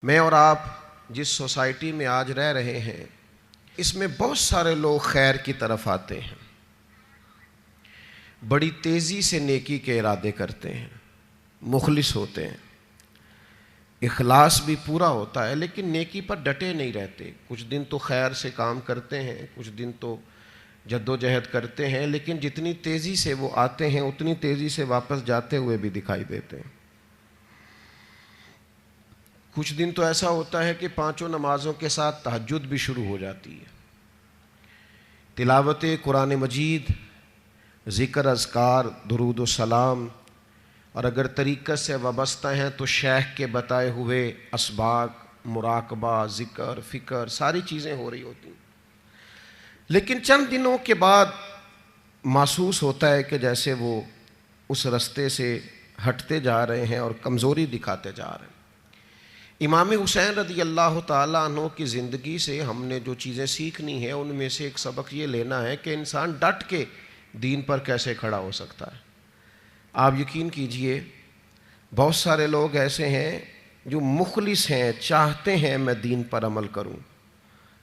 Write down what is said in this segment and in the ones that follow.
میں اور آپ جس سوسائٹی میں آج رہ رہے ہیں اس میں بہت سارے لوگ خیر کی طرف آتے ہیں، بڑی تیزی سے نیکی کے ارادے کرتے ہیں، مخلص ہوتے ہیں، اخلاص بھی پورا ہوتا ہے، لیکن نیکی پر ڈٹے نہیں رہتے۔ کچھ دن تو خیر سے کام کرتے ہیں، کچھ دن تو جد و جہد کرتے ہیں، لیکن جتنی تیزی سے وہ آتے ہیں اتنی تیزی سے واپس جاتے ہوئے بھی دکھائی دیتے ہیں۔ کچھ دن تو ایسا ہوتا ہے کہ 5 نمازوں کے ساتھ تہجد بھی شروع ہو جاتی ہے، تلاوت قرآن مجید، ذکر، اذکار، درود و سلام، اور اگر طریقت سے وابستہ ہیں تو شیخ کے بتائے ہوئے اسباق، مراقبہ، ذکر، فکر، ساری چیزیں ہو رہی ہوتی ہیں۔ لیکن چند دنوں کے بعد محسوس ہوتا ہے کہ جیسے وہ اس رستے سے ہٹتے جا رہے ہیں اور کمزوری دکھاتے جا رہے ہیں۔ امام حسین رضی اللہ تعالیٰ عنہ کی زندگی سے ہم نے جو چیزیں سیکھنی ہیں ان میں سے ایک سبق یہ لینا ہے کہ انسان ڈٹ کے دین پر کیسے کھڑا ہو سکتا ہے۔ آپ یقین کیجئے بہت سارے لوگ ایسے ہیں جو مخلص ہیں، چاہتے ہیں میں دین پر عمل کروں،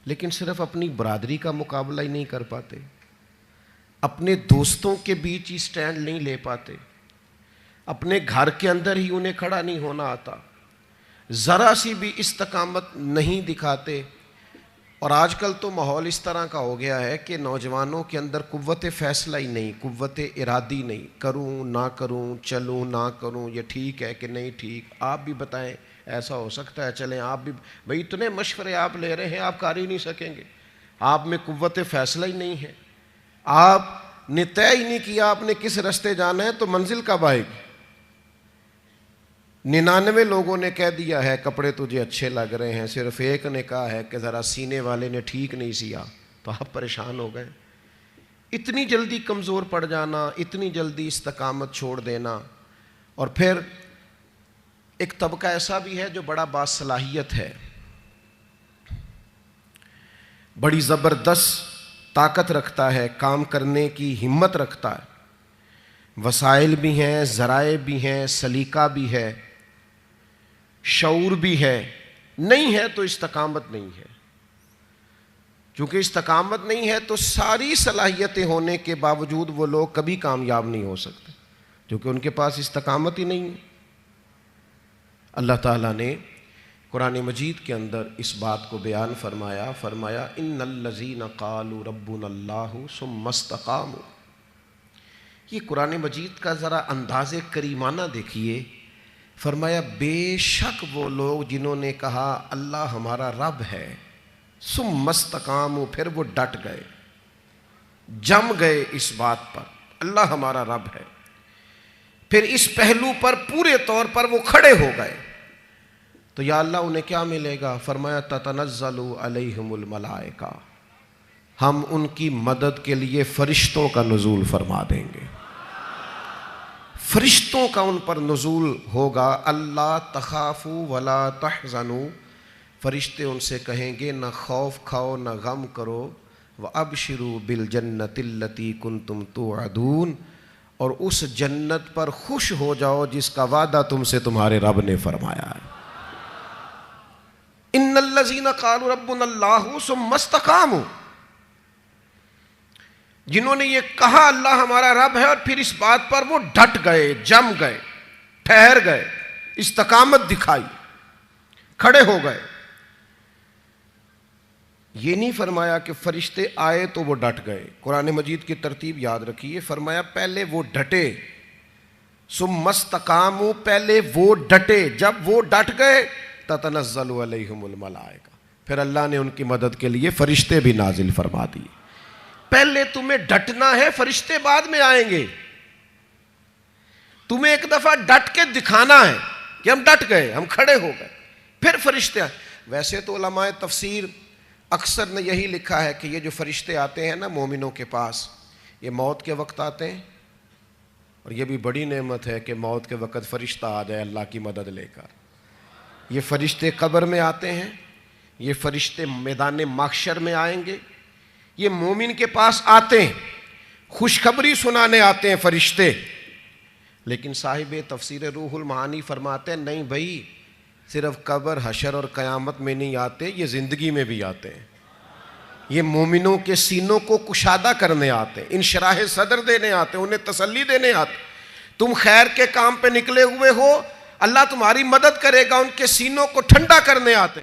لیکن صرف اپنی برادری کا مقابلہ ہی نہیں کر پاتے، اپنے دوستوں کے بیچ ہی سٹینڈ نہیں لے پاتے، اپنے گھر کے اندر ہی انہیں کھڑا نہیں ہونا آتا، ذرا سی بھی استقامت نہیں دکھاتے۔ اور آج کل تو ماحول اس طرح کا ہو گیا ہے کہ نوجوانوں کے اندر قوت فیصلہ ہی نہیں، قوت ارادی نہیں، کروں نہ کروں، چلوں نہ کروں، یہ ٹھیک ہے کہ نہیں ٹھیک، آپ بھی بتائیں ایسا ہو سکتا ہے، چلیں آپ بھی، بھئی اتنے مشورے آپ لے رہے ہیں، آپ کر ہی نہیں سکیں گے، آپ میں قوت فیصلہ ہی نہیں ہے، آپ نے طے ہی نہیں کیا آپ نے کس رستے جانا ہے، تو منزل کب آئے گی؟ 99 لوگوں نے کہہ دیا ہے کپڑے تجھے اچھے لگ رہے ہیں، صرف ایک نے کہا ہے کہ ذرا سینے والے نے ٹھیک نہیں سیا، تو آپ پریشان ہو گئے۔ اتنی جلدی کمزور پڑ جانا، اتنی جلدی استقامت چھوڑ دینا۔ اور پھر ایک طبقہ ایسا بھی ہے جو بڑا باصلاحیت ہے، بڑی زبردست طاقت رکھتا ہے، کام کرنے کی ہمت رکھتا ہے، وسائل بھی ہیں، ذرائع بھی ہیں، سلیقہ بھی ہے، شعور بھی ہے، نہیں ہے تو استقامت نہیں ہے۔ چونکہ استقامت نہیں ہے تو ساری صلاحیتیں ہونے کے باوجود وہ لوگ کبھی کامیاب نہیں ہو سکتے، کیونکہ ان کے پاس استقامت ہی نہیں ہے۔ اللہ تعالیٰ نے قرآن مجید کے اندر اس بات کو بیان فرمایا ان الذین قالوا ربنا اللہ ثم استقاموا۔ یہ قرآن مجید کا ذرا انداز کریمانہ دیکھیے، فرمایا بے شک وہ لوگ جنہوں نے کہا اللہ ہمارا رب ہے، ثم استقاموا، پھر وہ ڈٹ گئے، جم گئے اس بات پر اللہ ہمارا رب ہے، پھر اس پہلو پر پورے طور پر وہ کھڑے ہو گئے، تو یا اللہ انہیں کیا ملے گا؟ فرمایا تتنزل علیہم الملائکہ، ہم ان کی مدد کے لیے فرشتوں کا نزول فرما دیں گے، فرشتوں کا ان پر نزول ہوگا۔ اللہ تخافوا ولا تحزنوا، فرشتے ان سے کہیں گے نہ خوف کھاؤ نہ غم کرو، وابشروا بالجنۃ التی کنتم توعدون، اور اس جنت پر خوش ہو جاؤ جس کا وعدہ تم سے تمہارے رب نے فرمایا ہے۔ ان الذین قالوا ربنا اللہ ثم استقاموا، جنہوں نے یہ کہا اللہ ہمارا رب ہے اور پھر اس بات پر وہ ڈٹ گئے، جم گئے، ٹھہر گئے، استقامت دکھائی، کھڑے ہو گئے۔ یہ نہیں فرمایا کہ فرشتے آئے تو وہ ڈٹ گئے، قرآن مجید کی ترتیب یاد رکھیے، فرمایا پہلے وہ ڈٹے، ثم استقاموا، پہلے وہ ڈٹے، جب وہ ڈٹ گئے تتنزل علیہم الملائکہ، پھر اللہ نے ان کی مدد کے لیے فرشتے بھی نازل فرما دیے۔ پہلے تمہیں ڈٹنا ہے، فرشتے بعد میں آئیں گے، تمہیں ایک دفعہ ڈٹ کے دکھانا ہے کہ ہم ڈٹ گئے، ہم کھڑے ہو گئے، پھر فرشتے آئیں۔ ویسے تو علماء تفسیر اکثر نے یہی لکھا ہے کہ یہ جو فرشتے آتے ہیں نا مومنوں کے پاس، یہ موت کے وقت آتے ہیں، اور یہ بھی بڑی نعمت ہے کہ موت کے وقت فرشتہ آ جائے اللہ کی مدد لے کر۔ یہ فرشتے قبر میں آتے ہیں، یہ فرشتے میدان محشر میں آئیں گے، یہ مومن کے پاس آتے ہیں، خوشخبری سنانے آتے ہیں فرشتے۔ لیکن صاحب تفسیر روح المعانی فرماتے ہیں نہیں بھائی، صرف قبر حشر اور قیامت میں نہیں آتے، یہ زندگی میں بھی آتے ہیں. یہ مومنوں کے سینوں کو کشادہ کرنے آتے ہیں، انشراح صدر دینے آتے ہیں، انہیں تسلی دینے آتے. تم خیر کے کام پہ نکلے ہوئے ہو، اللہ تمہاری مدد کرے گا، ان کے سینوں کو ٹھنڈا کرنے آتے ہیں.